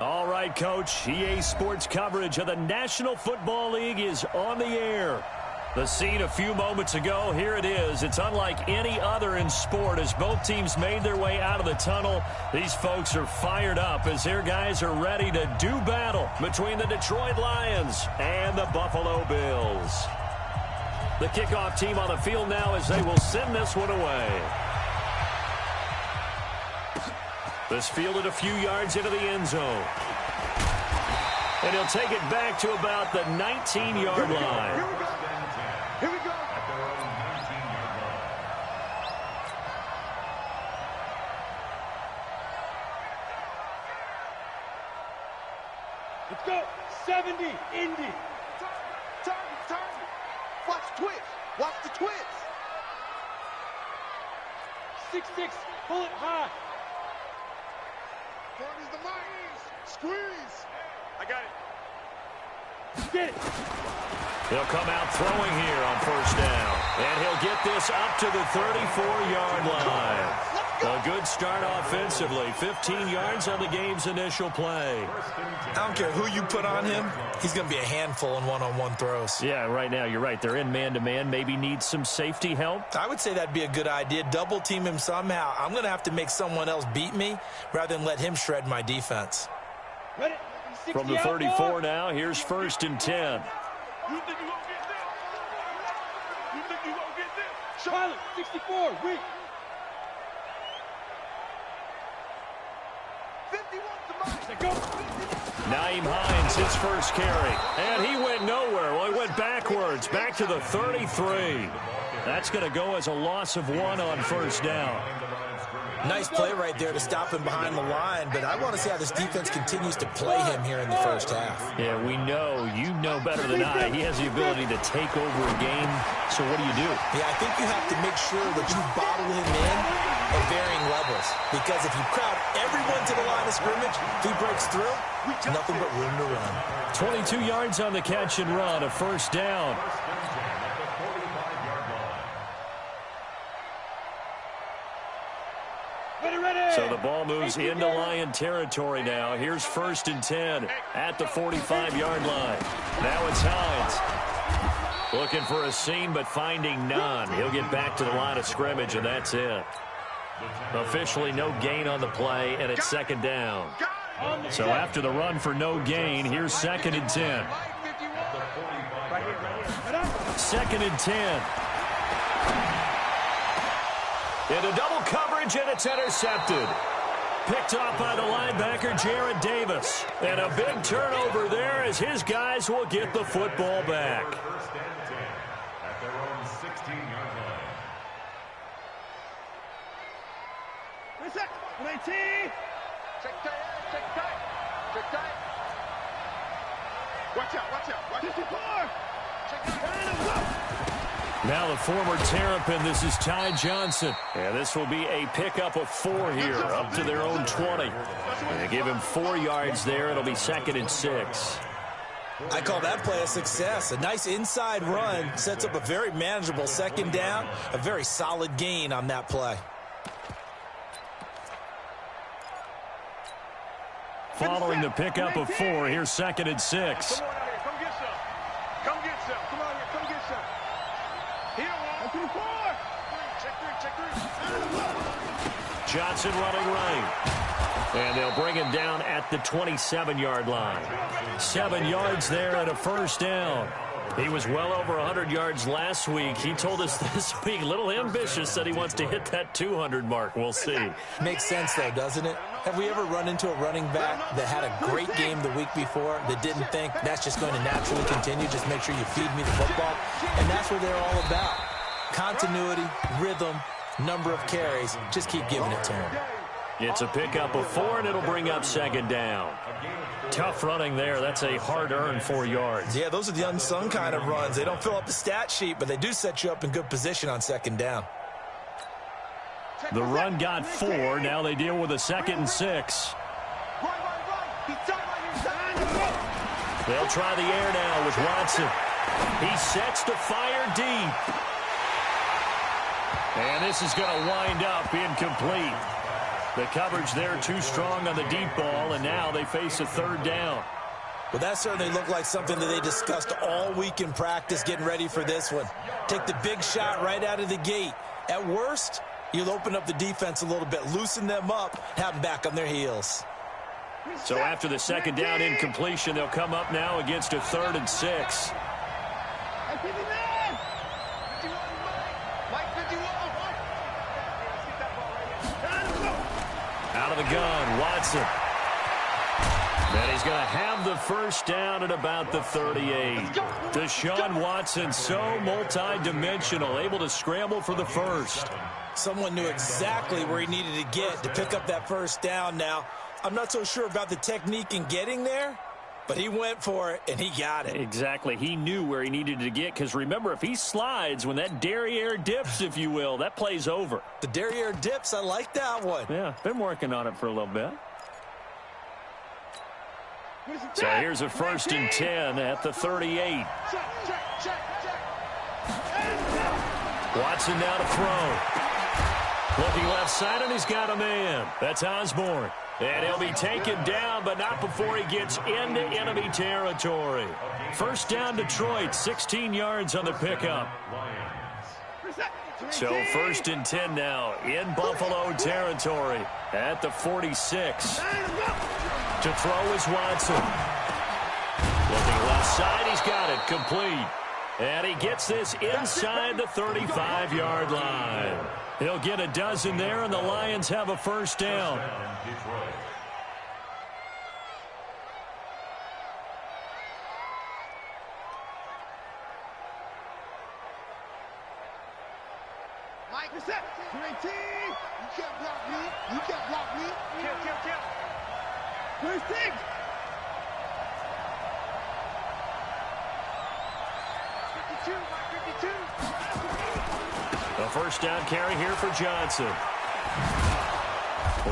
All right, Coach. EA Sports coverage of the National Football League is on the air. The scene a few moments ago, here it is. It's unlike any other in sport as both teams made their way out of the tunnel. These folks are fired up as their guys are ready to do battle between the Detroit Lions and the Buffalo Bills. The kickoff team on the field now as they will send this one away. This fielded a few yards into the end zone. And he'll take it back to about the 19-yard line. Here we go. Let's go. 70, Indy. Turn. Watch the twitch. Watch the twitch. 6-6, pull it high. Front is the Lions. Squeeze. I got it. Get it. He'll come out throwing here on first down. And he'll get this up to the 34-yard line. A good start offensively. 15 yards on the game's initial play. I don't care who you put on him. He's going to be a handful in one-on-one throws. Yeah, right now you're right. They're in man-to-man. Maybe need some safety help. I would say that'd be a good idea. Double team him somehow. I'm going to have to make someone else beat me rather than let him shred my defense. Ready? From the 34 now, here's 1st and 10. You think you gonna get this? You think you gonna get this? Charlotte, 64, weak. 51 to Naeem Hines, his first carry. And he went nowhere. Well, he went backwards, back to the 33. That's going to go as a loss of 1 on first down. Nice play right there to stop him behind the line, but I want to see how this defense continues to play him here in the first half. Yeah, we know. You know better than I. He has the ability to take over a game. So what do you do? Yeah, I think you have to make sure that you bottle him in at varying levels. Because if you crowd everyone to the line of scrimmage, if he breaks through, nothing but room to run. 22 yards on the catch and run, a first down. So the ball moves into Lion territory now. Here's 1st and 10 at the 45-yard line. Now it's Hines. Looking for a seam, but finding none. He'll get back to the line of scrimmage, and that's it. Officially no gain on the play, and it's 2nd down. So after the run for no gain, here's 2nd and 10. 2nd and 10. Into double coverage, and it's intercepted. Picked off by the linebacker, Jared Davis. And a big turnover there as his guys will get the football back. At their own 16-yard line. Reset. 19. Check tight. Watch out. 54. Check tight. Now the former Terrapin, this is Ty Johnson. And this will be a pickup of 4 here, up to their own 20. And they give him 4 yards there. It'll be 2nd and 6. I call that play a success. A nice inside run sets up a very manageable 2nd down. A very solid gain on that play. Following the pickup of 4, here's 2nd and 6. Come on out here. Come get some. Come on here. Come get some. Here, 1, 2, 4. Check 3. Johnson running right. And they'll bring him down at the 27-yard line. 7 yards there and a first down. He was well over 100 yards last week. He told us this week, a little ambitious, said he wants to hit that 200 mark. We'll see. Makes sense, though, doesn't it? Have we ever run into a running back that had a great game the week before that didn't think that's just going to naturally continue? Just make sure you feed me the football. And that's what they're all about. Continuity, rhythm, number of carries. Just keep giving it to him. It's a pickup of 4, and it'll bring up 2nd down. Tough running there. That's a hard-earned 4 yards. Yeah, those are the unsung kind of runs. They don't fill up the stat sheet, but they do set you up in good position on 2nd down. The run got 4. Now they deal with a 2nd and 6. They'll try the air now with Watson. He sets to fire deep. And this is going to wind up incomplete. The coverage there too strong on the deep ball, and now they face a third down. Well, that certainly looked like something that they discussed all week in practice getting ready for this one. Take the big shot right out of the gate. At worst, you'll open up the defense a little bit, loosen them up, have them back on their heels. So after the second down incompletion, they'll come up now against a 3rd and 6. Out of the gun, Watson. And he's going to have the first down at about the 38. Deshaun Watson, so multi-dimensional, able to scramble for the first. Someone knew exactly where he needed to get to pick up that first down. Now, I'm not so sure about the technique in getting there, but he went for it, and he got it. Exactly. He knew where he needed to get, because remember, if he slides, when that derriere dips, if you will, that play's over. The derriere dips, I like that one. Yeah, been working on it for a little bit. So here's a 1st and 10 at the 38. Watson now to throw. Looking left side, and he's got a man. That's Osborne. And he'll be taken down, but not before he gets into enemy territory. First down, Detroit, 16 yards on the pickup. So 1st and 10 now in Buffalo territory at the 46. To throw is Watson. Looking left side, he's got it, complete. And he gets this inside the 35-yard line. He'll get a dozen there, and the Lions have a first down. Mike, what's up? 19. You can't block me. You can't block me. Kill. First thing. 52, Mike, 52. A first down carry here for Johnson.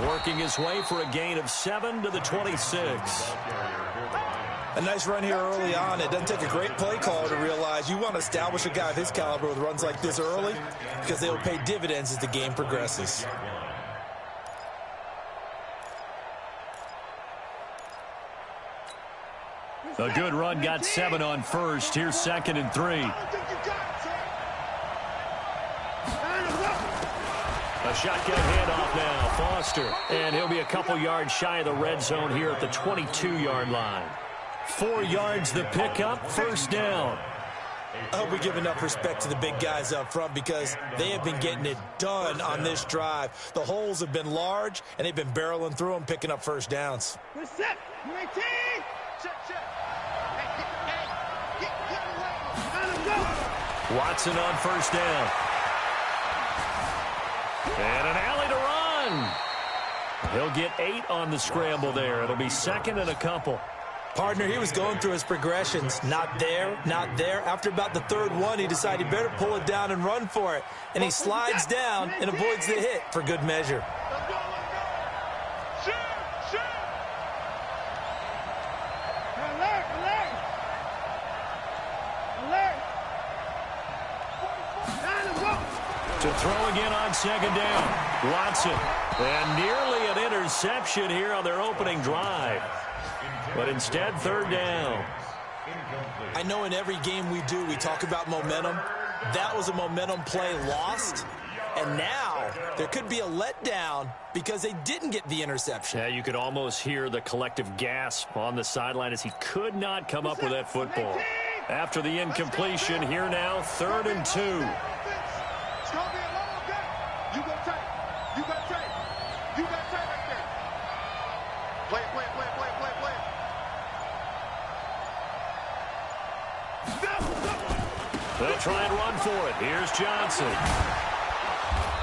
Working his way for a gain of 7 to the 26. A nice run here early on. It doesn't take a great play caller to realize you want to establish a guy of his caliber with runs like this early, because they will pay dividends as the game progresses. A good run, got 7 on first. Here's 2nd and 3. A shotgun handoff now, Foster. And he'll be a couple yards shy of the red zone here at the 22-yard line. 4 yards the pickup, first down. I hope we give enough respect to the big guys up front, because they have been getting it done on this drive. The holes have been large, and they've been barreling through them, picking up first downs. Watson on first down. And an alley to run. He'll get 8 on the scramble there. It'll be 2nd and a couple. Partner, he was going through his progressions. Not there, not there. After about the 3rd one, he decided he better pull it down and run for it. And he slides down and avoids the hit for good measure. To throw again on 2nd down. Watson. And nearly an interception here on their opening drive. But instead, 3rd down. I know in every game we do, we talk about momentum. That was a momentum play lost. And now there could be a letdown because they didn't get the interception. Yeah, you could almost hear the collective gasp on the sideline as he could not come up with that football. After the incompletion, here now, 3rd and 2. It's going to be a long game. You go tight. You got tight. You got tight right there. Play. They'll try and run for it. Here's Johnson.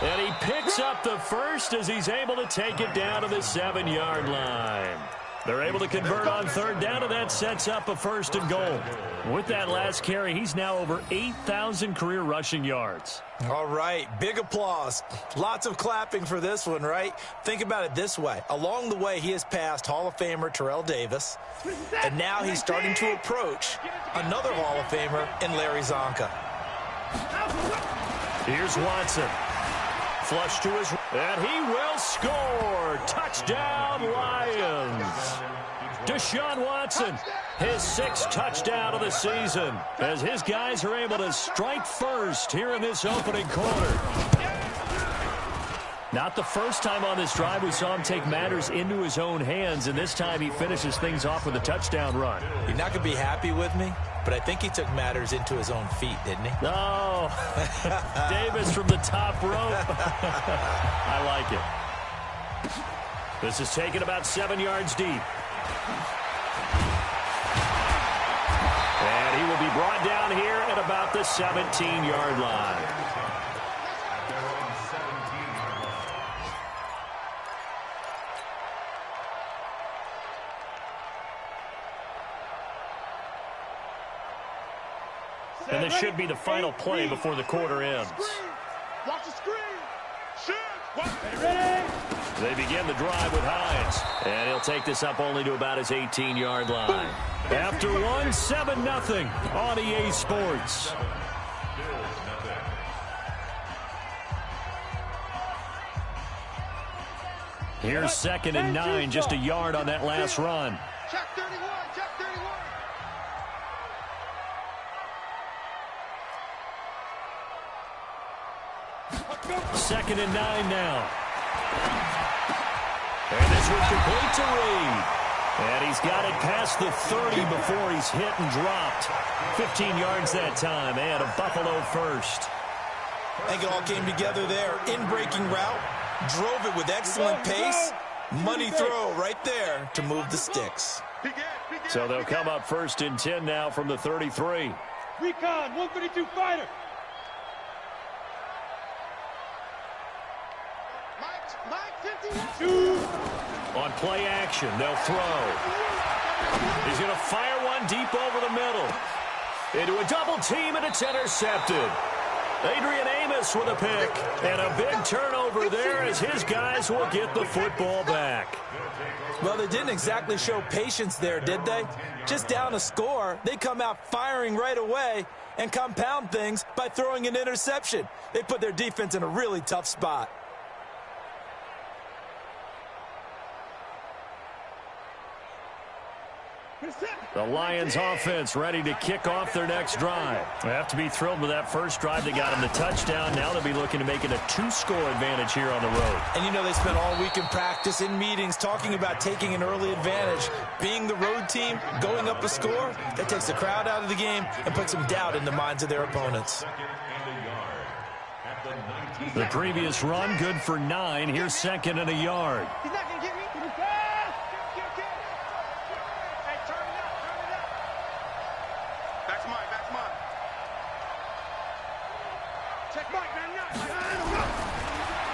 And he picks up the first as he's able to take it down to the 7-yard line. They're able to convert on 3rd down, and that sets up a 1st and goal. With that last carry, he's now over 8,000 career rushing yards. All right, big applause. Lots of clapping for this one, right? Think about it this way. Along the way, he has passed Hall of Famer Terrell Davis, and now he's starting to approach another Hall of Famer in Larry Zonka. Here's Watson. flush to his, and he will score. Touchdown, Lions. Deshaun Watson, his 6th touchdown of the season, as his guys are able to strike first here in this opening quarter. Not the first time on this drive we saw him take matters into his own hands, and this time he finishes things off with a touchdown run. You're not going to be happy with me, but I think he took matters into his own feet, didn't he? No. Davis from the top rope. I like it. This is taken about 7 yards deep. And he will be brought down here at about the 17-yard line. And this should be the final play before the quarter ends. Watch the screen. Shoot. Ready? They begin the drive with Hines. And he'll take this up only to about his 18-yard line. After one, 7-0 on EA Sports. Here's 2nd and 9, just a yard on that last run. Check 31. Check 31. 2nd and 9 now. And this one complete to Reed. And he's got it past the 30 before he's hit and dropped. 15 yards that time, and a Buffalo first. I think it all came together there. In-breaking route, drove it with excellent pace. Money throw right there to move the sticks. So they'll come up 1st and 10 now from the 33. Recon, 132 fighter. On play action, they'll throw. He's going to fire one deep over the middle. Into a double team, and it's intercepted. Adrian Amos with a pick. And a big turnover there as his guys will get the football back. Well, they didn't exactly show patience there, did they? Just down a score, they come out firing right away and compound things by throwing an interception. They put their defense in a really tough spot. The Lions offense ready to kick off their next drive. They have to be thrilled with that first drive. They got him the touchdown. Now they'll be looking to make it a 2-score advantage here on the road. And you know they spent all week in practice, in meetings, talking about taking an early advantage. Being the road team, going up a score, that takes the crowd out of the game and puts some doubt in the minds of their opponents. The previous run, good for 9. Here's 2nd and a yard. He's not going to get me.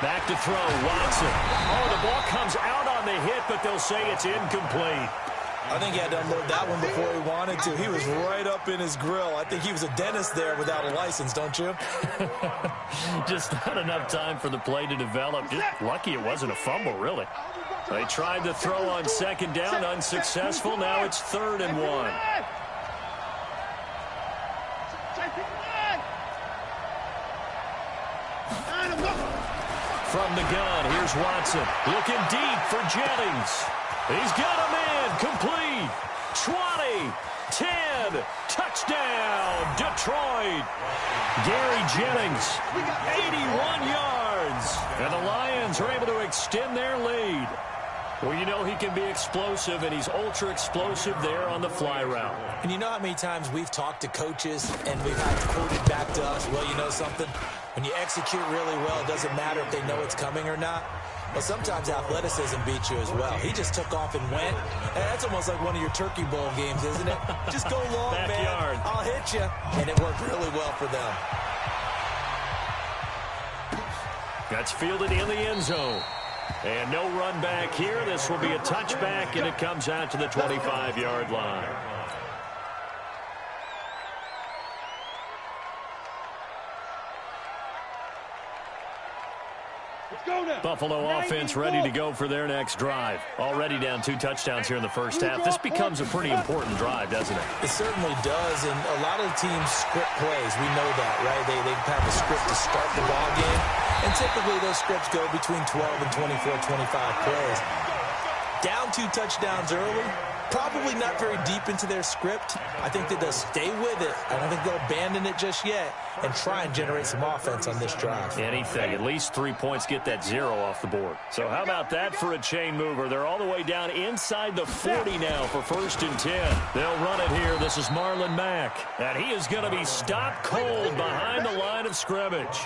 Back to throw, Watson. Oh, the ball comes out on the hit, but they'll say it's incomplete. I think he had to unload that one before he wanted to. He was right up in his grill. I think he was a dentist there without a license, don't you? Just not enough time for the play to develop. Just lucky it wasn't a fumble, really. They tried to throw on 2nd down, unsuccessful. Now it's 3rd and 1. From the gun, here's Watson. Looking deep for Jennings. He's got him in. Complete. 20. 10. Touchdown. Detroit. Gary Jennings. 81 yards. And the Lions are able to extend their lead. Well, you know he can be explosive, and he's ultra-explosive there on the fly route. And you know how many times we've talked to coaches and we've had quoted back to us, well, you know something? When you execute really well, it doesn't matter if they know it's coming or not. Well, sometimes athleticism beats you as well. He just took off and went. And that's almost like one of your Turkey Bowl games, isn't it? Just go long, Backyard. man. I'll hit you. And it worked really well for them. That's fielded in the end zone. And no run back here. This will be a touchback, and it comes out to the 25-yard line. Buffalo offense ready to go for their next drive. Already down 2 touchdowns here in the first half. This becomes a pretty important drive, doesn't it? It certainly does, and a lot of teams script plays. We know that, right? They have a script to start the ball game. And typically those scripts go between 12 and 24, 25 plays. Down 2 touchdowns early, probably not very deep into their script. I think that they'll stay with it. I don't think they'll abandon it just yet and try and generate some offense on this drive. Anything. At least 3 points get that 0 off the board. So how about that for a chain mover? They're all the way down inside the 40 now for 1st and 10. They'll run it here. This is Marlon Mack. And he is going to be stopped cold behind the line of scrimmage.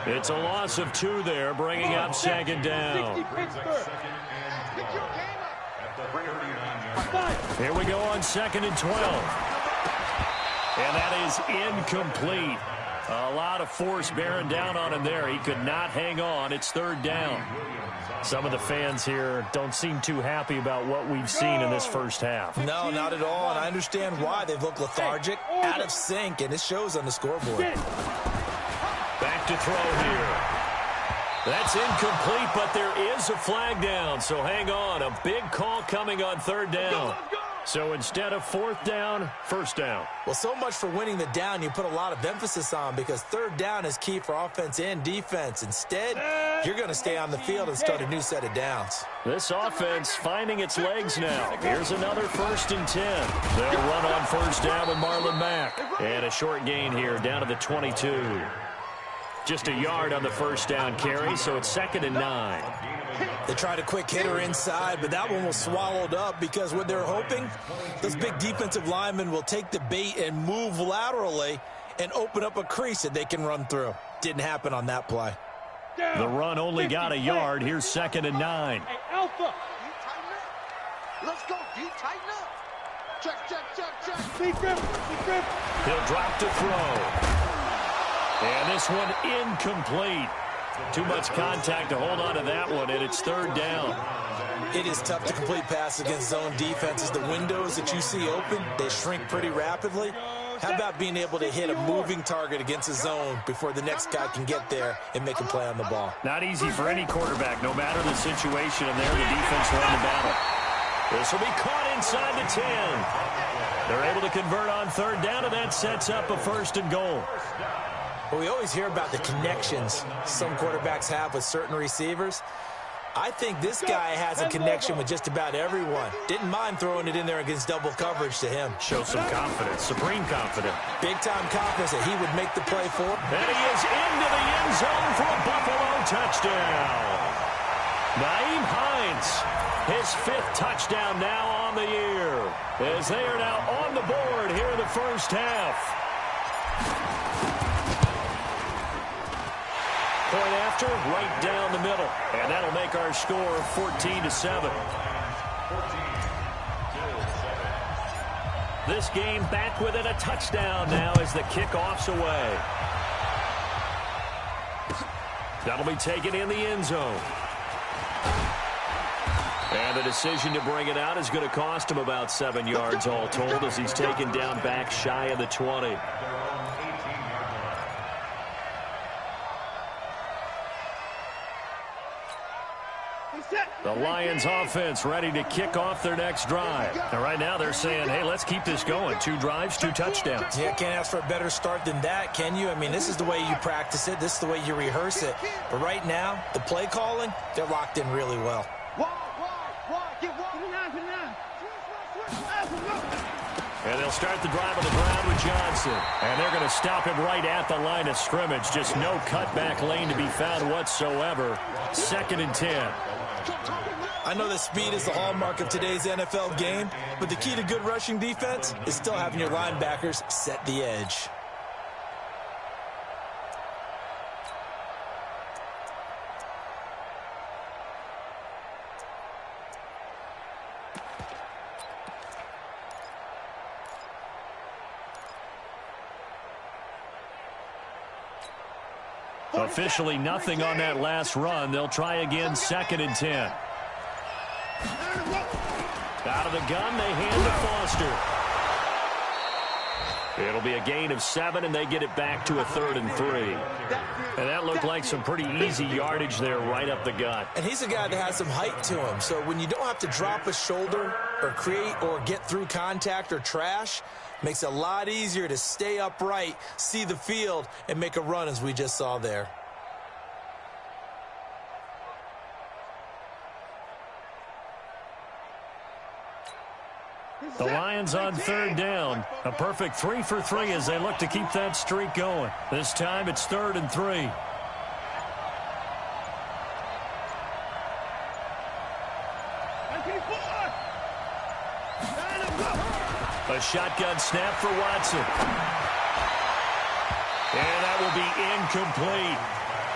It's a loss of 2 there, bringing up 2nd down. Here we go on 2nd and 12. And that is incomplete. A lot of force bearing down on him there. He could not hang on. It's 3rd down. Some of the fans here don't seem too happy about what we've seen in this first half. No, not at all, and I understand why. They've looked lethargic, out of sync, and it shows on the scoreboard. Back to throw here. That's incomplete, but there is a flag down, so hang on. A big call coming on 3rd down. So instead of 4th down, 1st down. Well, so much for winning the down you put a lot of emphasis on, because 3rd down is key for offense and defense. Instead, you're going to stay on the field and start a new set of downs. This offense finding its legs now. Here's another 1st and 10. They'll run on 1st down with Marlon Mack. And a short gain here down to the 22. Just a yard on the 1st down carry, so it's 2nd and 9. They tried a quick hitter inside, but that one was swallowed up because what they're hoping, those big defensive linemen will take the bait and move laterally and open up a crease that they can run through. Didn't happen on that play. The run only got a yard. Here's 2nd and 9. Hey, Alpha. Let's go. D, tighten up. Check. He'll drop to throw. And this one incomplete. Too much contact to hold on to that one, and it's 3rd down. It is tough to complete passes against zone defenses. The windows that you see open, they shrink pretty rapidly. How about being able to hit a moving target against a zone before the next guy can get there and make a play on the ball? Not easy for any quarterback, no matter the situation, and there the defense won the battle. This will be caught inside the 10. They're able to convert on 3rd down, and that sets up a 1st and goal. Well, we always hear about the connections some quarterbacks have with certain receivers. I think this guy has a connection with just about everyone. Didn't mind throwing it in there against double coverage to him. Show some confidence, supreme confidence. Big-time confidence that he would make the play for. And he is into the end zone for a Buffalo touchdown. Nyheim Hines, his 5th touchdown now on the year, as they are now on the board here in the first half. Point after, right down the middle. And that'll make our score 14-7. This game back within a touchdown now as the kickoff's away. That'll be taken in the end zone. And the decision to bring it out is going to cost him about 7 yards all told as he's taken down back shy of the 20. The Lions offense ready to kick off their next drive. And right now they're saying, hey, let's keep this going. 2 drives, 2 touchdowns. Yeah, can't ask for a better start than that, can you? I mean, this is the way you practice it. This is the way you rehearse it. But right now, the play calling, they're locked in really well. And they'll start the drive on the ground with Johnson. And they're going to stop him right at the line of scrimmage. Just no cutback lane to be found whatsoever. 2nd and 10. I know that speed is the hallmark of today's NFL game, but the key to good rushing defense is still having your linebackers set the edge. Officially nothing on that last run. They'll try again, 2nd and 10. Out of the gun, they hand to Foster. It'll be a gain of 7, and they get it back to a 3rd and 3. And that looked like some pretty easy yardage there right up the gut. And he's a guy that has some height to him. So when you don't have to drop a shoulder or create or get through contact or trash, makes it a lot easier to stay upright, see the field, and make a run as we just saw there. The Lions on third down. A perfect 3 for 3 as they look to keep that streak going. This time it's 3rd and 3. A shotgun snap for Watson. And that will be incomplete.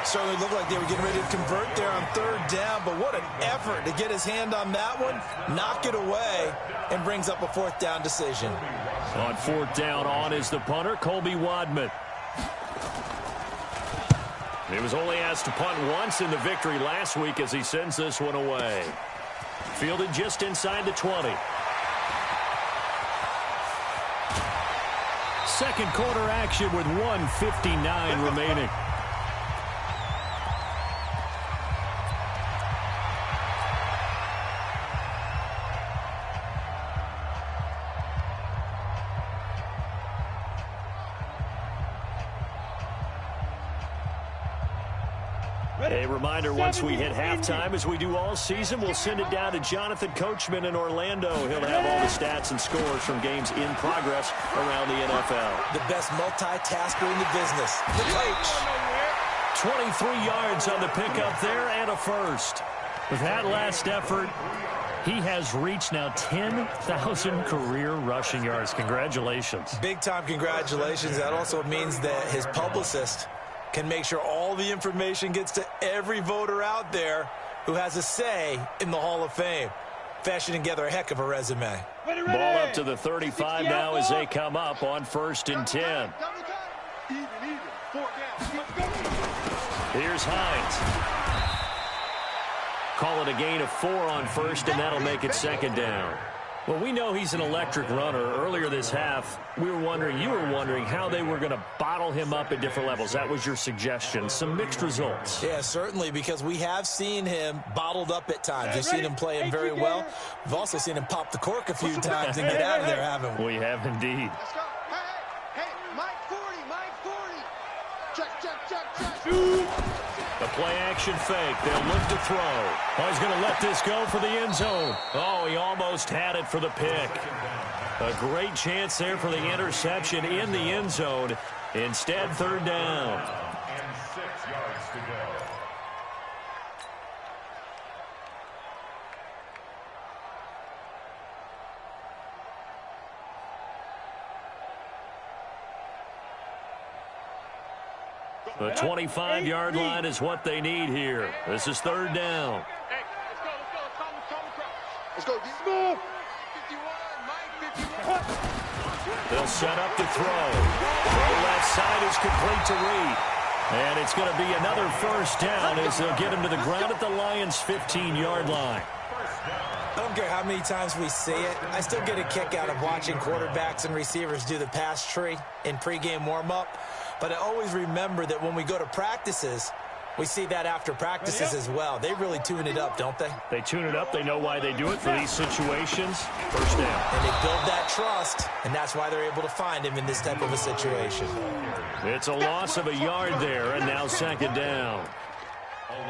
Certainly looked like they were getting ready to convert there on 3rd down, but what an effort to get his hand on that one, knock it away, and brings up a 4th down decision. On 4th down, on is the punter, Colby Wadman. He was only asked to punt once in the victory last week as he sends this one away. Fielded just inside the 20. Second quarter action with 1:59 remaining. A reminder, once we hit halftime, as we do all season, we'll send it down to Jonathan Coachman in Orlando. He'll have all the stats and scores from games in progress around the NFL. The best multitasker in the business, the coach. 23 yards on the pickup there and a first. With that last effort, he has reached now 10,000 career rushing yards. Congratulations. Big-time congratulations. That also means that his publicist can make sure all the information gets to every voter out there who has a say in the Hall of Fame. Fashioning together a heck of a resume. Ball up to the 35 now as they come up on 1st and 10. Here's Hines. Call it a gain of 4 on 1st, and that'll make it 2nd down. Well, we know he's an electric runner. Earlier this half, you were wondering how they were going to bottle him up at different levels. That was your suggestion. Some mixed results. Yeah, certainly, because we have seen him bottled up at times. We've seen him play him very well. We've also seen him pop the cork a few times and get out of there, haven't we? We have indeed. Let's go. Hey, Mike 40, Mike 40. Check. The play-action fake. They'll look to throw. Oh, he's going to let this go for the end zone. Oh, he almost had it for the pick. A great chance there for the interception in the end zone. Instead, 3rd down. And 6 yards to go. The 25-yard line is what they need here. This is 3rd down. Hey, let's go. Move. 51, Mike 51. They'll set up to throw. Throw left side is complete to Reed. And it's going to be another 1st down as they'll get him to the ground at the Lions' 15-yard line. I don't care how many times we see it. I still get a kick out of watching quarterbacks and receivers do the pass tree in pregame warm-up. But I always remember that when we go to practices, we see that after practices as well. They really tune it up, don't they? They tune it up. They know why they do it for these situations. 1st down. And they build that trust, and that's why they're able to find him in this type of a situation. It's a loss of a yard there, and now 2nd down.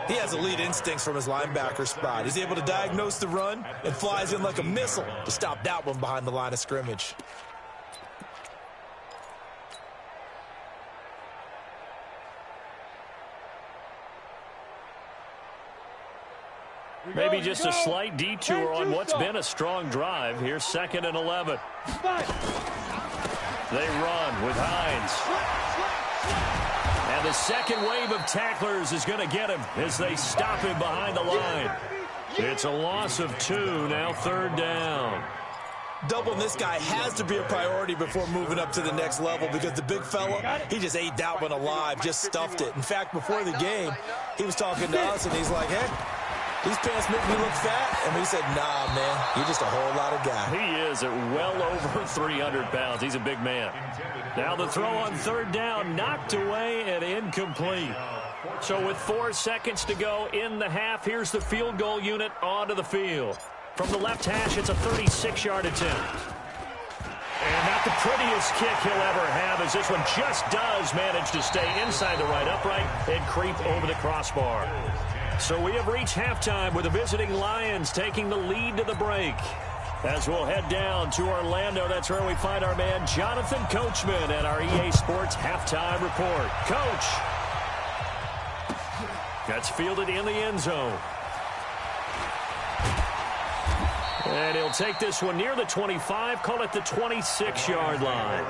He has elite instincts from his linebacker spot. He's able to diagnose the run and flies in like a missile to stop that one behind the line of scrimmage. Maybe just a slight detour on what's been a strong drive. Here's 2nd and 11. They run with Hines. And the second wave of tacklers is going to get him as they stop him behind the line. It's a loss of 2, now 3rd down. Doubling this guy has to be a priority before moving up to the next level because the big fella, he just ate that one alive, just stuffed it. In fact, before the game, he was talking to us, and he's like, hey, these pants make me look fat. And we said, nah, man, you're just a whole lot of guy. He is at well over 300 pounds. He's a big man. Now the throw on 3rd down, knocked away and incomplete. So with 4 seconds to go in the half, here's the field goal unit onto the field. From the left hash, it's a 36-yard attempt. And not the prettiest kick he'll ever have, as this one just does manage to stay inside the right upright and creep over the crossbar. So we have reached halftime with the visiting Lions taking the lead to the break. As we'll head down to Orlando, that's where we find our man Jonathan Coachman at our EA Sports Halftime Report. Coach. That's fielded in the end zone. And he'll take this one near the 25, call it the 26-yard line.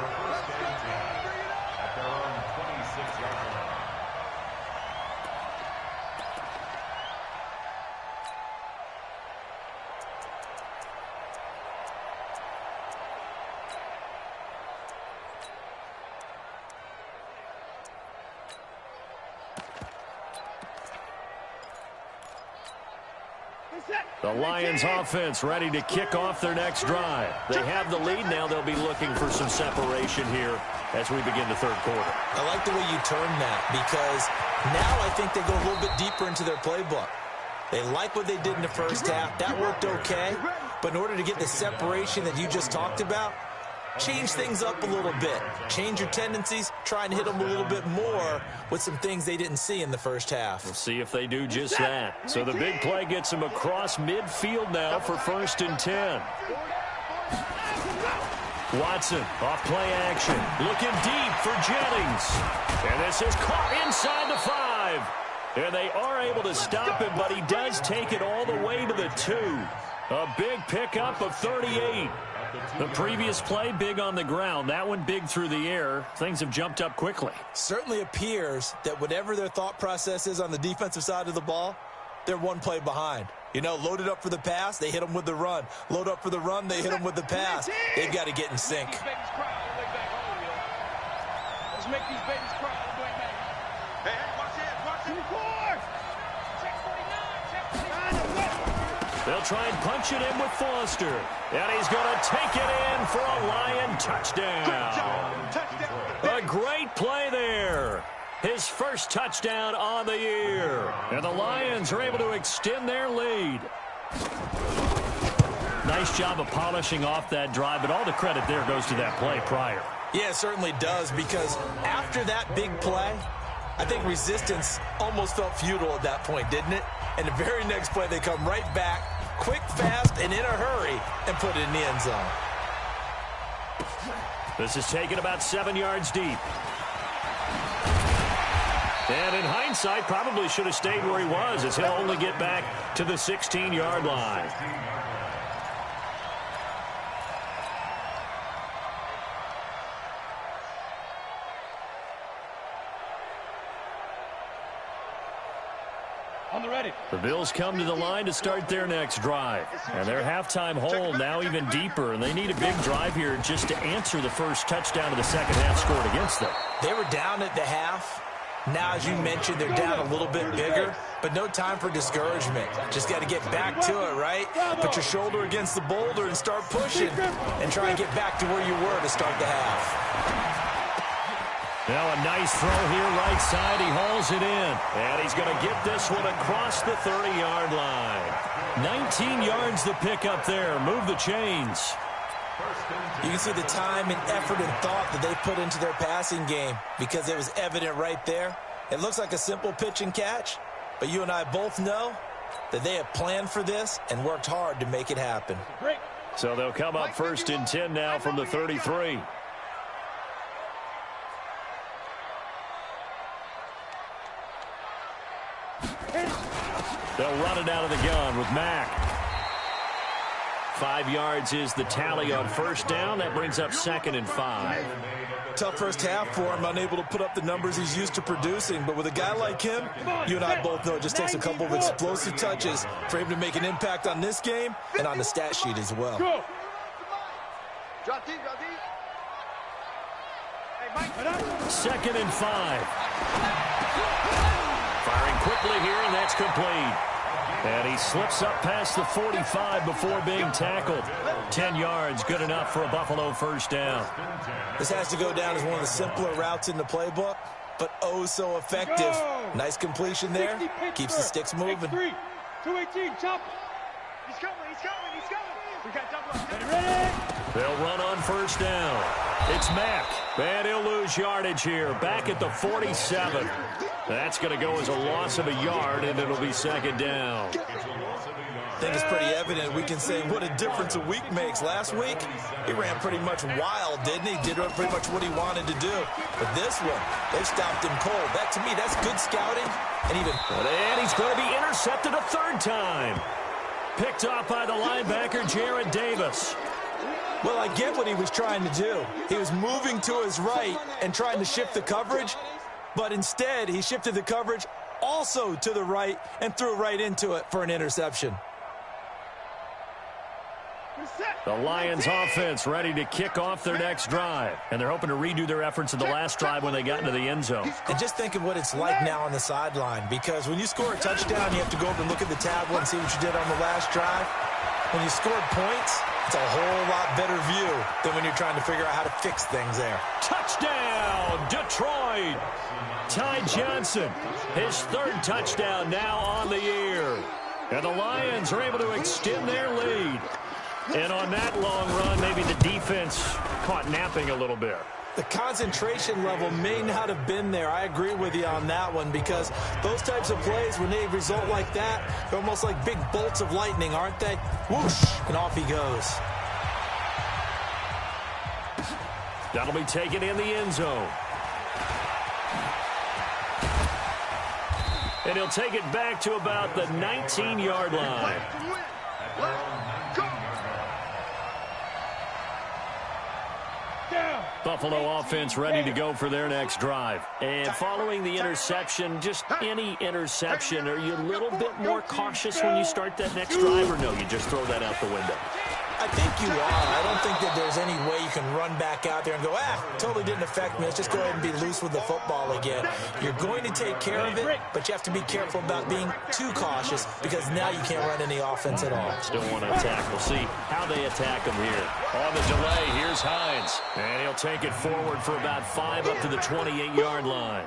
The Lions offense ready to kick off their next drive. They have the lead. Now they'll be looking for some separation here as we begin the third quarter. I like the way you termed that because now I think they go a little bit deeper into their playbook. They like what they did in the first half. That worked okay. But in order to get the separation that you just talked about, change things up a little bit. Change your tendencies. Try and hit them a little bit more with some things they didn't see in the first half. We'll see if they do just that. So the big play gets them across midfield now for 1st and 10. Watson off play action. Looking deep for Jennings. And this is caught inside the 5. And they are able to stop him, but he does take it all the way to the 2. A big pickup of 38. The previous play, big on the ground. That one big through the air. Things have jumped up quickly. Certainly appears that whatever their thought process is on the defensive side of the ball, they're one play behind. You know, loaded up for the pass, they hit them with the run. Load up for the run, they hit them with the pass. They've got to get in sync. Let's make these babies cry all the way back. Hey, watch it, watch it. Check 49, They'll try and punch it in with Foster. And he's going to take it in for a Lion touchdown. A great play there. His first touchdown on the year. And the Lions are able to extend their lead. Nice job of polishing off that drive, but all the credit there goes to that play prior. Yeah, it certainly does, because after that big play, I think resistance almost felt futile at that point, didn't it? And the very next play, they come right back, quick, fast, and in a hurry, and put it in the end zone. This is taken about 7 yards deep. And in hindsight, probably should have stayed where he was, as he'll only get back to the 16-yard line. The Bills come to the line to start their next drive. And their halftime hole now even deeper, and they need a big drive here just to answer the first touchdown of the second half scored against them. They were down at the half. Now, as you mentioned, they're down a little bit bigger, but no time for discouragement. Just got to get back to it, right? Put your shoulder against the boulder and start pushing and try and get back to where you were to start the half. Now a nice throw here right side. He hauls it in. And he's going to get this one across the 30-yard line. 19 yards to pick up there. Move the chains. You can see the time and effort and thought that they put into their passing game because it was evident right there. It looks like a simple pitch and catch, but you and I both know that they have planned for this and worked hard to make it happen. So they'll come up 1st and 10 now from the 33. They'll run it out of the gun with Mack. 5 yards is the tally on first down. That brings up 2nd and 5. Tough first half for him, unable to put up the numbers he's used to producing. But with a guy like him, you and I both know it just takes a couple of explosive touches for him to make an impact on this game and on the stat sheet as well. Drop deep, drop deep. Hey, Mike. 2nd and 5. Firing quickly here, and that's complete. And he slips up past the 45 before being tackled. 10 yards, good enough for a Buffalo first down. This has to go down as one of the simpler routes in the playbook, but oh so effective. Nice completion there. Keeps the sticks moving. 218, chop. He's coming, he's coming, he's coming. We got double. Ready? They'll run on first down. It's Mack, and he'll lose yardage here. Back at the 47. That's going to go as a loss of a yard, and it'll be 2nd down. I think it's pretty evident. We can say what a difference a week makes. Last week, he ran pretty much wild, didn't he? Did pretty much what he wanted to do. But this one, they stopped him cold. That, to me, that's good scouting. And he's going to be intercepted a third time. Picked off by the linebacker, Jarrad Davis. Well, I get what he was trying to do. He was moving to his right and trying to shift the coverage, but instead he shifted the coverage also to the right and threw right into it for an interception. The Lions offense ready to kick off their next drive, and they're hoping to redo their efforts in the last drive when they got into the end zone. And just think of what it's like now on the sideline, because when you score a touchdown, you have to go over and look at the tablet and see what you did on the last drive. When you scored points, it's a whole lot better view than when you're trying to figure out how to fix things there. Touchdown, Detroit! Ty Johnson, his third touchdown now on the year. And the Lions are able to extend their lead. And on that long run, maybe the defense caught napping a little bit. The concentration level may not have been there. I agree with you on that one, because those types of plays, when they result like that, they're almost like big bolts of lightning, aren't they? Whoosh, and off he goes. That'll be taken in the end zone. And he'll take it back to about the 19-yard line. Buffalo offense ready to go for their next drive. And following the interception, just any interception, are you a little bit more cautious when you start that next drive, or no, you just throw that out the window? I think you are. I don't think that there's any way you can run back out there and go, totally didn't affect me. Let's just go ahead and be loose with the football again. You're going to take care of it, but you have to be careful about being too cautious, because now you can't run any offense at all. Still want to attack. We'll see how they attack him here. On the delay, here's Hines. And he'll take it forward for about 5 up to the 28-yard line.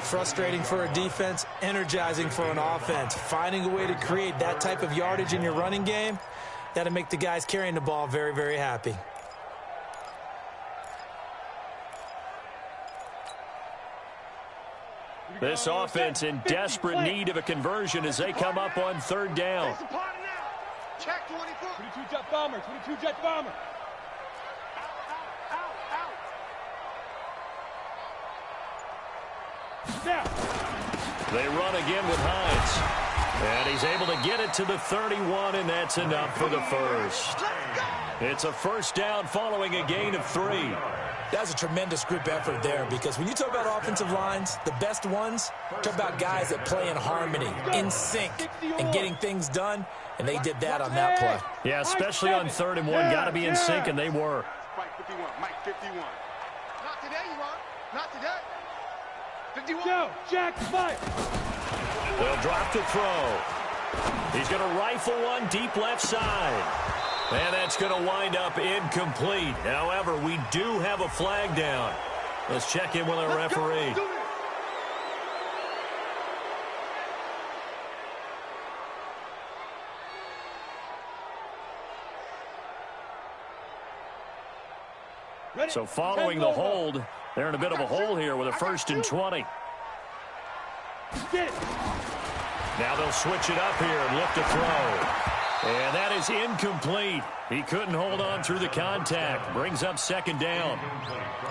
Frustrating for a defense, energizing for an offense. Finding a way to create that type of yardage in your running game, that'll make the guys carrying the ball very, very happy. This offense in desperate need of a conversion as they come up on third down. Check 24. 22-jet bomber, 22-jet bomber. They run again with Hines. And he's able to get it to the 31, and that's enough for the first. It's a first down following a gain of 3. That's a tremendous group effort there, because when you talk about offensive lines, the best ones, talk about guys that play in harmony, in sync, and getting things done, and they did that on that play. Yeah, especially on 3rd and 1. Got to be in sync, and they were. Mike 51, Mike 51. Not today, you are. Not today. 51. Go, Jack, fight. They'll drop to throw. He's going to rifle one deep left side. And that's going to wind up incomplete. However, we do have a flag down. Let's check in with our referee. So following the hold, they're in a bit of a hole here with a 1st and 20. Now they'll switch it up here and look to throw. And that is incomplete. He couldn't hold on through the contact. Brings up 2nd down.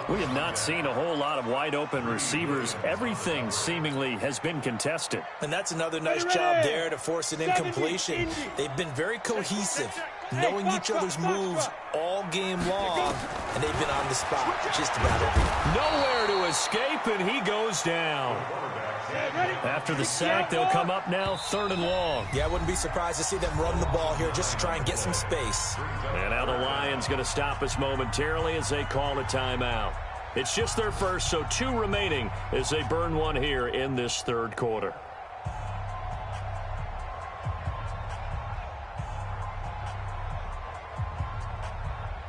We have not seen a whole lot of wide-open receivers. Everything seemingly has been contested. And that's another nice job there to force an incompletion. They've been very cohesive, knowing each other's moves all game long, and they've been on the spot just about every. Nowhere to escape, and he goes down. After the sack, they'll come up now 3rd and long. Yeah, I wouldn't be surprised to see them run the ball here just to try and get some space. And now the Lions going to stop us momentarily as they call a timeout. It's just their first, so 2 remaining as they burn one here in this 3rd quarter.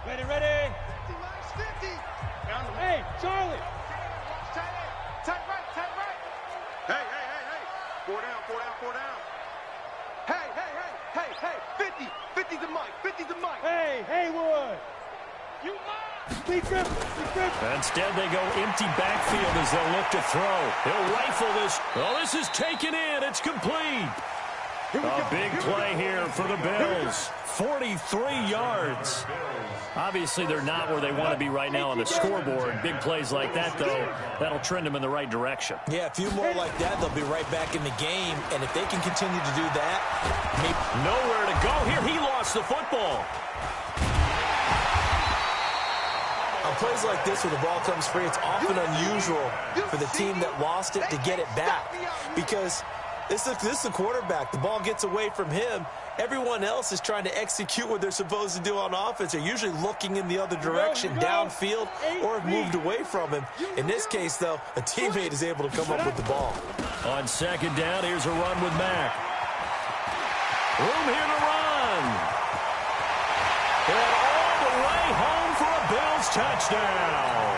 Ready, ready. 50. Hey, Charlie. Tight right. Hey. 4 down. Hey. 50 to Mike. Hey, Haywood. You Lee Griffin. Instead, they go empty backfield as they'll look to throw. He'll rifle this. Oh, this is taken in. It's complete. A big play here for the Bills. 43 yards. Obviously, they're not where they want to be right now on the scoreboard. Big plays like that, though, that'll trend them in the right direction. Yeah, a few more like that, they'll be right back in the game. And if they can continue to do that, maybe... Nowhere to go here. He lost the football. On plays like this where the ball comes free, it's often unusual for the team that lost it to get it back. Because this is the quarterback. The ball gets away from him. Everyone else is trying to execute what they're supposed to do on offense. They're usually looking in the other direction, downfield, or have moved away from him. In this case, though, a teammate is able to come up with the ball. On second down, here's a run with Mack. Room here to run. And all the way home for a Bills touchdown.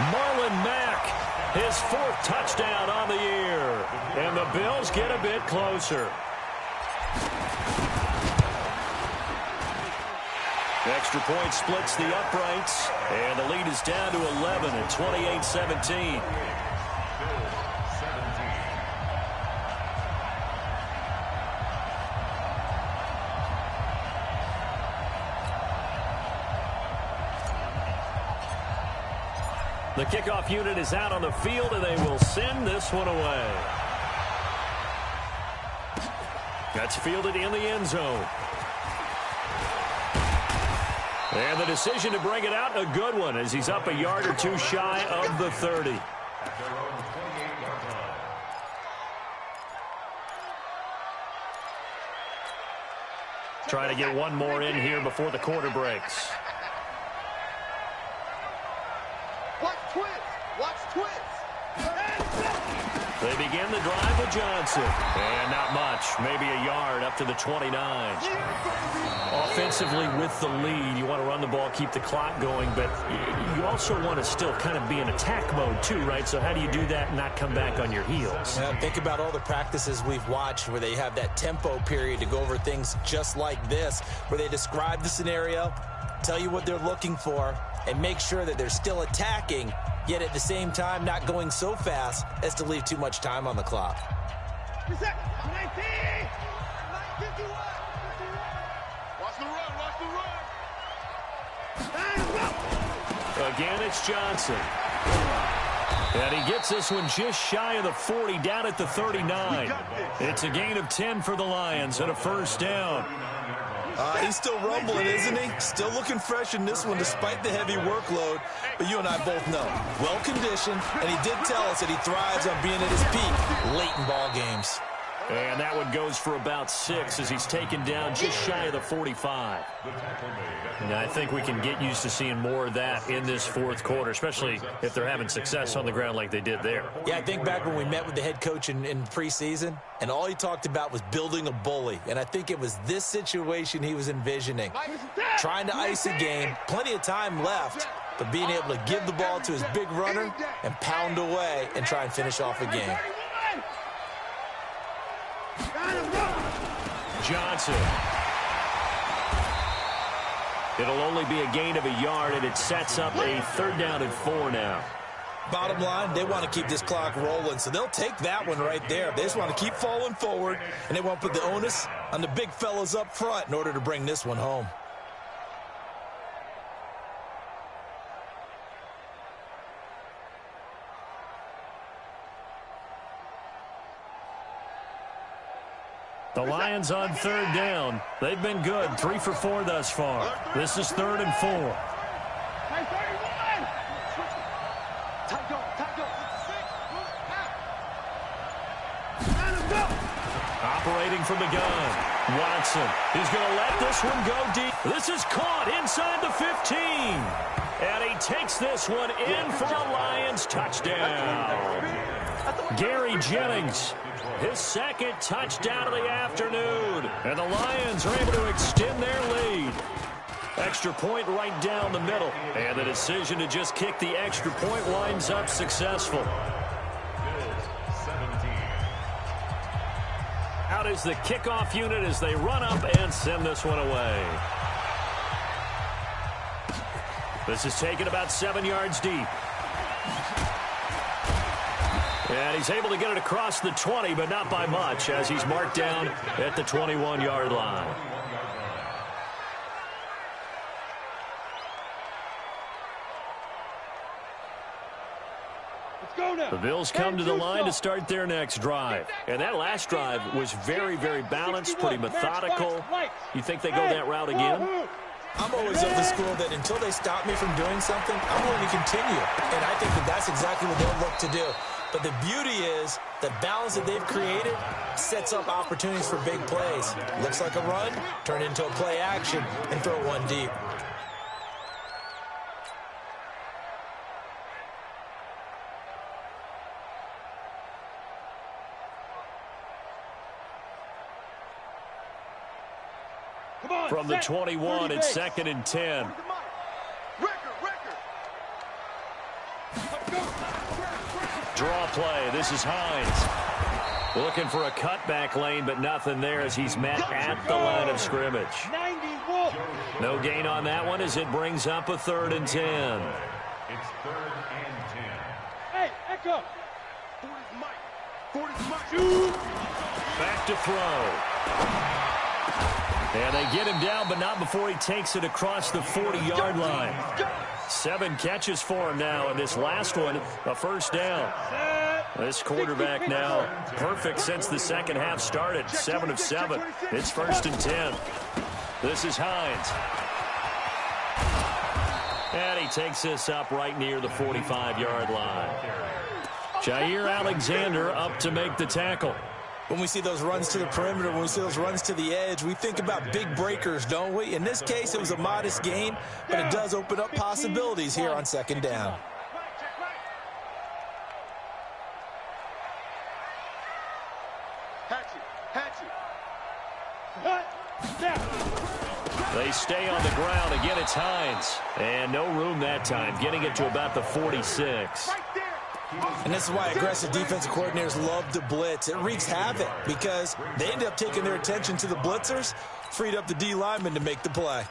Marlon Mack, his 4th touchdown on the year. And the Bills get a bit closer. Extra point splits the uprights, and the lead is down to 11 at 28-17. The kickoff unit is out on the field, and they will send this one away. That's fielded in the end zone. And the decision to bring it out, a good one, as he's up a yard or two shy of the 30. Trying to get one more in here before the quarter breaks. Watch twist. Watch twist. They begin the drive with Johnson. And not much. Maybe a yard up to the 29. Offensively with the lead, you want to run the ball, keep the clock going, but you also want to still kind of be in attack mode too, right? So how do you do that and not come back on your heels? Yeah, think about all the practices we've watched where they have that tempo period to go over things just like this, where they describe the scenario, tell you what they're looking for, and make sure that they're still attacking, yet at the same time not going so fast as to leave too much time on the clock. Watch the run. Watch the run. Again, it's Johnson. And he gets this one just shy of the 40, down at the 39. It's a gain of 10 for the Lions and a first down. He's still rumbling, isn't he? Still looking fresh in this one despite the heavy workload. But you and I both know, well-conditioned, and he did tell us that he thrives on being at his peak late in ball games. And that one goes for about 6 as he's taken down just shy of the 45. And I think we can get used to seeing more of that in this fourth quarter, especially if they're having success on the ground like they did there. Yeah, I think back when we met with the head coach in preseason, and all he talked about was building a bully. And I think it was this situation he was envisioning. Trying to ice a game, plenty of time left, but being able to give the ball to his big runner and pound away and try and finish off a game. Johnson. It'll only be a gain of a yard, and it sets up a 3rd down and 4 now. Bottom line, they want to keep this clock rolling, so they'll take that one right there. They just want to keep falling forward, and they want to put the onus on the big fellas up front in order to bring this one home. The Lions on 3rd down. They've been good, 3 for 4 thus far. This is 3rd and 4. Operating from the gun. Watson. He's going to let this one go deep. This is caught inside the 15. And he takes this one in for a Lions touchdown. Gary Jennings. His 2nd touchdown of the afternoon. And the Lions are able to extend their lead. Extra point right down the middle. And the decision to just kick the extra point winds up successful. Out is the kickoff unit as they run up and send this one away. This is taken about 7 yards deep. And he's able to get it across the 20, but not by much, as he's marked down at the 21-yard line. The Bills come to the line to start their next drive. And that last drive was very, very balanced, pretty methodical. You think they go that route again? I'm always of the school that until they stop me from doing something, I'm going to continue. And I think that that's exactly what they'll look to do. But the beauty is the balance that they've created sets up opportunities for big plays. Looks like a run, turn into a play action, and throw one deep. From the 21, it's 2nd and 10. Draw play. This is Hines. Looking for a cutback lane, but nothing there as he's met at the line of scrimmage. No gain on that one as it brings up a 3rd and 10. It's 3rd and 10. Hey, echo. 40's Mike. Back to throw. And they get him down, but not before he takes it across the 40-yard line. 7 catches for him now, and this last one, a 1st down. This quarterback now perfect since the second half started. 7 of 7. It's 1st and 10. This is Hines. And he takes this up right near the 45-yard line. Jair Alexander up to make the tackle. When we see those runs to the perimeter, when we see those runs to the edge, we think about big breakers, don't we? In this case, it was a modest gain, but it does open up possibilities here on 2nd down. They stay on the ground. Again, it's Hines. And no room that time, getting it to about the 46. And this is why aggressive defensive coordinators love to blitz. It wreaks havoc because they end up taking their attention to the blitzers, freed up the D lineman to make the play.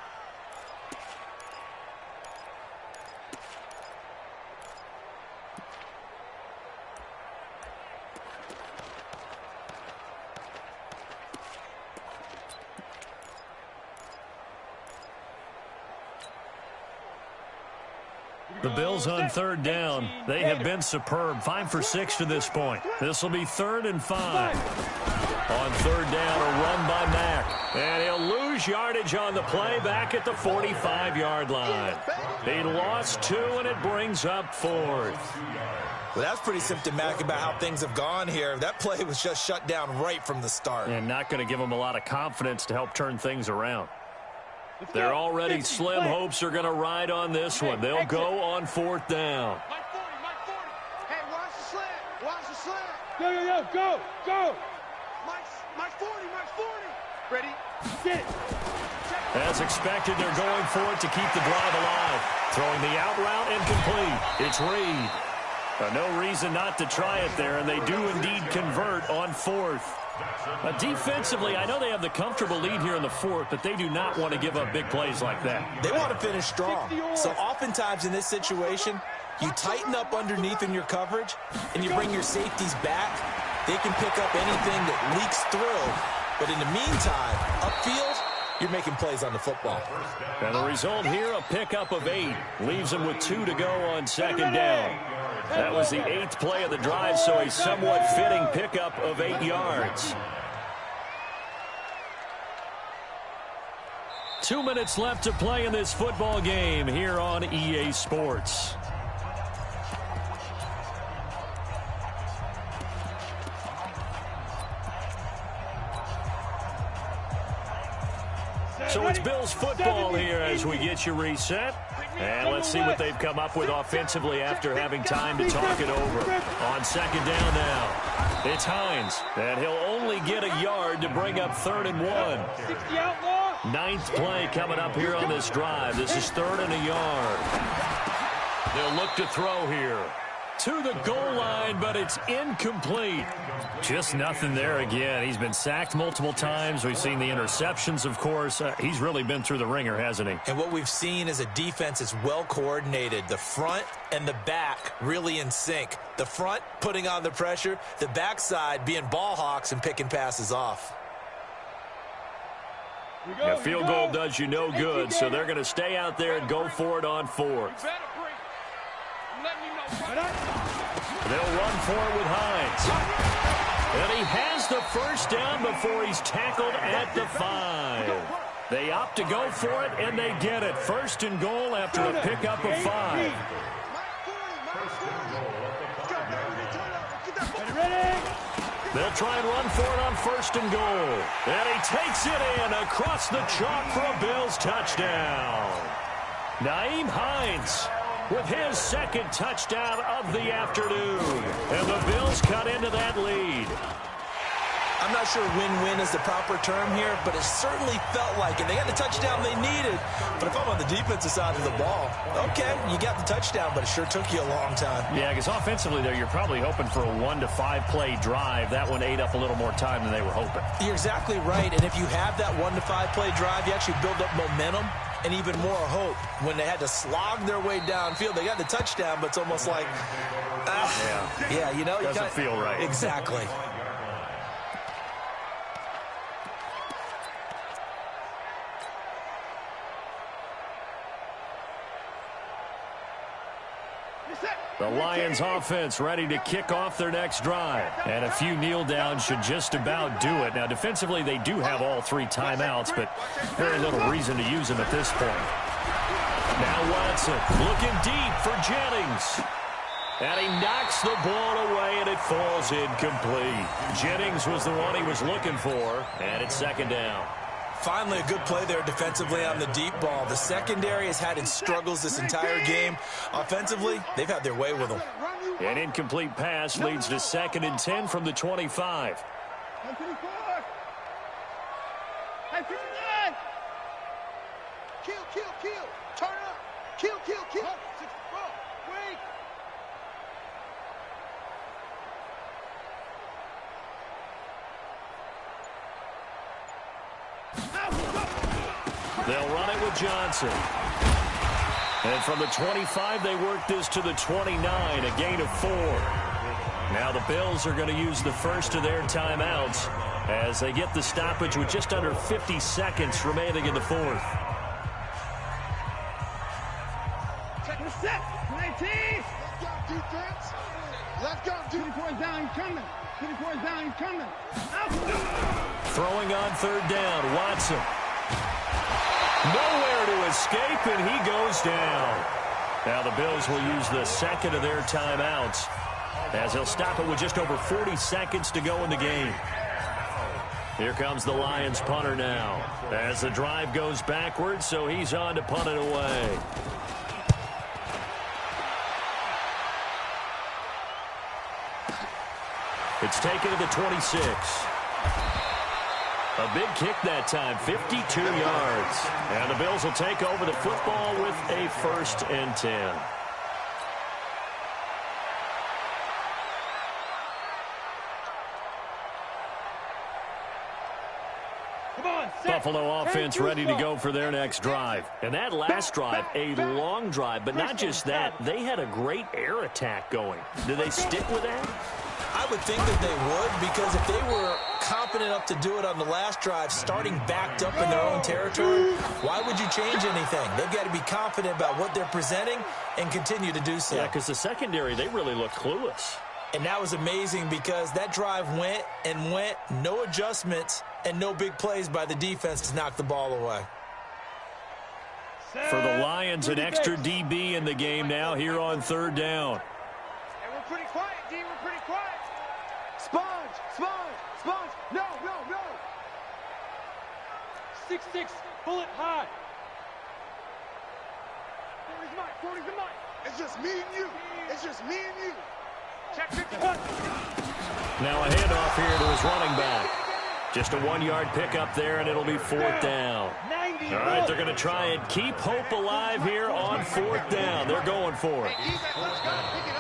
The Bills on 3rd down. They have been superb. 5 for 6 to this point. This will be 3rd and 5. On 3rd down, a run by Mack. And he'll lose yardage on the play back at the 45-yard line. He lost 2, and it brings up 4th. Well, that's pretty symptomatic about how things have gone here. That play was just shut down right from the start. And not going to give them a lot of confidence to help turn things around. They're already slim hopes are going to ride on this one. They'll go on 4th down. Mike 40. Hey, watch the slant. Watch the slant. Go. Mike 40. Ready? Get it. As expected, they're going for it to keep the drive alive. Throwing the out route incomplete. It's Reed. No reason not to try it there, and they do indeed convert on 4th. Defensively, I know they have the comfortable lead here in the 4th, but they do not want to give up big plays like that. They want to finish strong. So oftentimes in this situation, you tighten up underneath in your coverage, and you bring your safeties back. They can pick up anything that leaks through. But in the meantime, upfield, you're making plays on the football. And the result here, a pickup of 8. Leaves them with 2 to go on 2nd down. That was the 8th play of the drive, so a somewhat fitting pickup of 8 yards. 2 minutes left to play in this football game here on EA Sports. So it's Bills football here as we get you reset. And let's see what they've come up with offensively after having time to talk it over. On 2nd down now, it's Hines. And he'll only get a yard to bring up 3rd and 1. 9th play coming up here on this drive. This is 3rd and a yard. They'll look to throw here. to the goal line, but it's incomplete. Just nothing there again. He's been sacked multiple times. We've seen the interceptions, of course. He's really been through the ringer, hasn't he? And what we've seen is a defense that's well coordinated. The front and the back really in sync. The front putting on the pressure, the backside being ball hawks and picking passes off. A field goal does you no good, so they're going to stay out there and go for it on fourth. They'll run for it with Hines. And he has the first down before he's tackled at the 5. They opt to go for it, and they get it. First and goal after a pickup of 5. They'll try and run for it on first and goal. And he takes it in across the chalk for a Bills touchdown. Nyheim Hines with his second touchdown of the afternoon. And the Bills cut into that lead. I'm not sure win-win is the proper term here, but it certainly felt like it. They got the touchdown they needed. But if I'm on the defensive side of the ball, okay, you got the touchdown, but it sure took you a long time. Yeah, because offensively there, you're probably hoping for a 1 to 5 play drive. That one ate up a little more time than they were hoping. You're exactly right. And if you have that 1 to 5 play drive, you actually build up momentum and even more hope. When they had to slog their way downfield, they got the touchdown, but it's almost like, yeah, you know, doesn't feel right. Exactly. The Lions offense ready to kick off their next drive. And a few kneel downs should just about do it. Now, defensively, they do have all 3 timeouts, but very little reason to use them at this point. Now Watson looking deep for Jennings. And he knocks the ball away, and it falls incomplete. Jennings was the one he was looking for, and it's second down. Finally, a good play there defensively on the deep ball. The secondary has had its struggles this entire game. Offensively, they've had their way with them. An incomplete pass leads to 2nd and 10 from the 25. Kill. Turn up. Kill. Wait. They'll run it with Johnson. And from the 25, they work this to the 29, a gain of 4. Now the Bills are going to use the first of their timeouts as they get the stoppage with just under 50 seconds remaining in the fourth. Check the set. 19. Let's go, defense. Let's go, defense. 24 is down, he's coming. 24 is down, he's coming. Throwing on third down, Watson. Nowhere to escape, and he goes down. Now the Bills will use the second of their timeouts as he'll stop it with just over 40 seconds to go in the game. Here comes the Lions punter now as the drive goes backwards, so he's on to punt it away. It's taken to the 26. A big kick that time, 52 yards. And the Bills will take over the football with a 1st and 10. Buffalo offense ready to go for their next drive. And that last drive, a long drive, but not just that, they had a great air attack going. Do they stick with that? I would think that they would, because if they were confident enough to do it on the last drive, starting backed up in their own territory, why would you change anything? They've got to be confident about what they're presenting and continue to do so. Yeah, because the secondary, they really look clueless. And that was amazing because that drive went and went, no adjustments and no big plays by the defense to knock the ball away. For the Lions, an extra DB in the game now here on third down. And we're pretty quiet, D. We're pretty quiet. Sponge. No. 6'6", bullet high. 40's the mic. It's just me and you. Check 50. Now a handoff here to his running back. Just a 1-yard pickup there, and it'll be 4th down. All right, they're going to try and keep hope alive here on 4th down. They're going for it. Let's go. Pick it